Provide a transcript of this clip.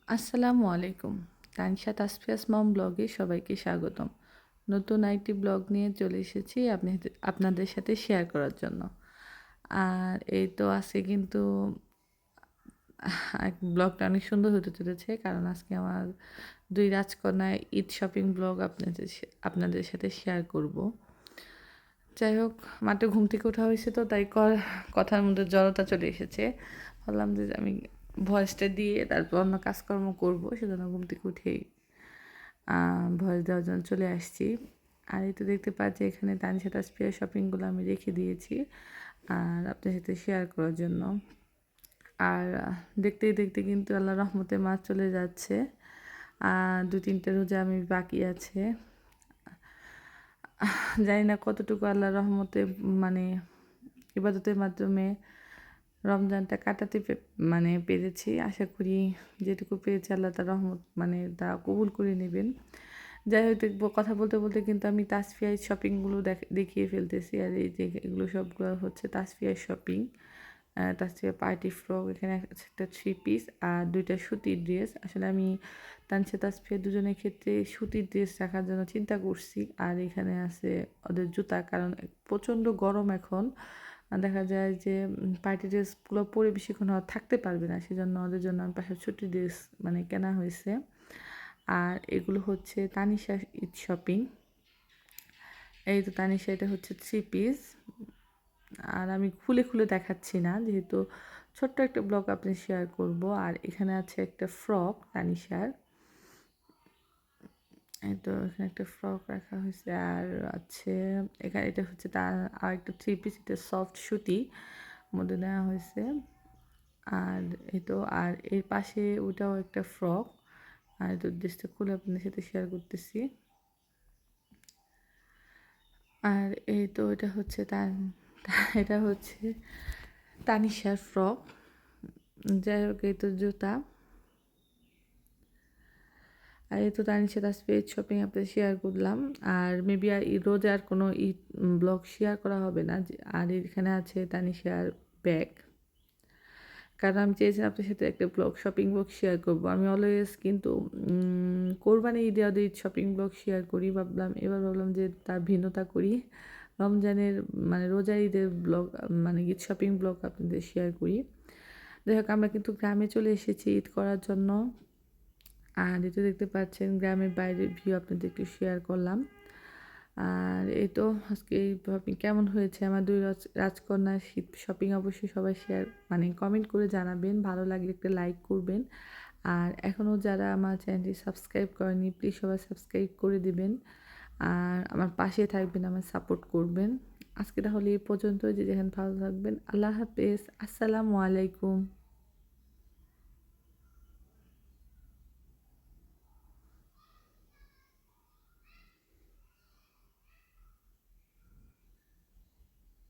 আসসালামু আলাইকুম। তানশা তাসফিয়াস মম ব্লগে সবাইকে স্বাগতম। নতুন আরেকটি ব্লগ নিয়ে চলে এসেছি আপনাদের সাথে শেয়ার করার জন্য। আর এই তো আজকে কিন্তু ব্লগটা অনেক সুন্দর হতে চলেছে, কারণ আজকে আমার 2 রাজকন্যার ঈদ শপিং ব্লগ আপনাদের সাথে শেয়ার করব। যাই হোক, মাত্র ঘুম থেকে ওঠা হয়েছে, তো তাই কথার মধ্যে জড়তা চলে এসেছে। ভাবলাম যে আমি ভয়েসটা দিয়ে তারপর অন্য কাজকর্ম করবো, সেজন্য ঘুম থেকে উঠেই ভয়েস দেওয়ার জন্য চলে আসছি। আর এই তো দেখতে পাচ্ছি এখানে তানিশা তাসফিয়ার শপিংগুলো আমি রেখে দিয়েছি আর আপনার সাথে শেয়ার করার জন্য। আর দেখতে দেখতে কিন্তু আল্লাহ রহমতে মাস চলে যাচ্ছে। 2-3টা রোজা আমি বাকি আছে। জানি না কতটুকু আল্লাহর রহমতে মানে ইবাদতের মাধ্যমে রমজানটা কাটাতে পেরেছি। আশা করি যেটুকু পেরেছি আল্লাহ তার রহমত তা কবুল করে নেবেন। যাই হোক, দেখবো কথা বলতে বলতে কিন্তু আমি তাসফিয়ার শপিংগুলো দেখিয়ে ফেলতেছি। আর এই যে এগুলো সবগুলো হচ্ছে তাসফিয়ার শপিং। তাসফিয়া পার্টি ফ্রক, এখানে একটা 3 পিস আর 2টা সুতির ড্রেস। আসলে আমি তানশা তাসফিয়া দুজনের ক্ষেত্রে সুতির ড্রেস রাখার জন্য চিন্তা করছি। আর এখানে আছে ওদের জুতা, কারণ প্রচণ্ড গরম এখন। দেখা যায় যে পার্টি ড্রেসগুলো পরে বেশিক্ষণ থাকতে পারবে না, সেজন্য ওদের জন্য আমি পাশে ছুটি ড্রেস কেনা হয়েছে। আর এগুলো হচ্ছে তানিশা ঈদ শপিং। এই তো তানিশা, এটা হচ্ছে 3 পিস। আর আমি খুলে খুলে দেখাচ্ছি না, যেহেতু ছোট্ট একটা ব্লগ আপনি শেয়ার করব। আর এখানে আছে একটা ফ্রক তানিশার। এই তো এখানে একটা ফ্রক রাখা হয়েছে। আর আছে এখানে, এটা হচ্ছে তার আর একটা 3 পিস, এটা সফট সুতি মধ্যে নেওয়া হয়েছে। আর এই তো, আর এর পাশে ওটাও একটা ফ্রক। আর এই তো ড্রেসটা খুলে আপনাদের সাথে শেয়ার করতেছি। আর এই তো এটা হচ্ছে এটা হচ্ছে তানিশার ফ্রক। যাই হোক, এই তো জুতা। আর এই তো তানিশা তাসফিয়া ঈদ শপিং আপনাদের শেয়ার করলাম। আর মেবি আর রোজ আর কোনো ঈদ ব্লগ শেয়ার করা হবে না। আর এখানে আছে তানিশার ব্যাগ, কারণ আমি চেয়েছিলাম আপনার সাথে একটা শপিং ব্লগ শেয়ার করব। আমি অলওয়েজ কিন্তু কোরবানি ঈদে ওদের ঈদ শপিং ব্লগ শেয়ার করি, এবার ভাবলাম যে তার ভিন্নতা করি, রমজানের রোজা ঈদের ব্লগ ঈদ শপিং ব্লগ আপনাদের শেয়ার করি। যাই হোক, আমরা কিন্তু গ্রামে চলে এসেছি ঈদ করার জন্য। আর এটা দেখতে পাচ্ছেন গ্রামের বাইরের ভিউ আপনাদের একটু শেয়ার করলাম। আর এই তো আজকে এই শপিং কেমন হয়েছে আমার 2 রাজকন্যার শীত শপিং, অবশ্যই সবাই শেয়ার কমেন্ট করে জানাবেন। ভালো লাগলে একটা লাইক করবেন। আর এখনও যারা আমার চ্যানেলটি সাবস্ক্রাইব করেনি, প্লিজ সবাই সাবস্ক্রাইব করে দিবেন। আর আমার পাশে থাকবেন, আমার সাপোর্ট করবেন। আজকে তাহলে এই পর্যন্ত, যে যেখানে ভালো থাকবেন। আল্লাহ হাফেজ। আসসালামু আলাইকুম।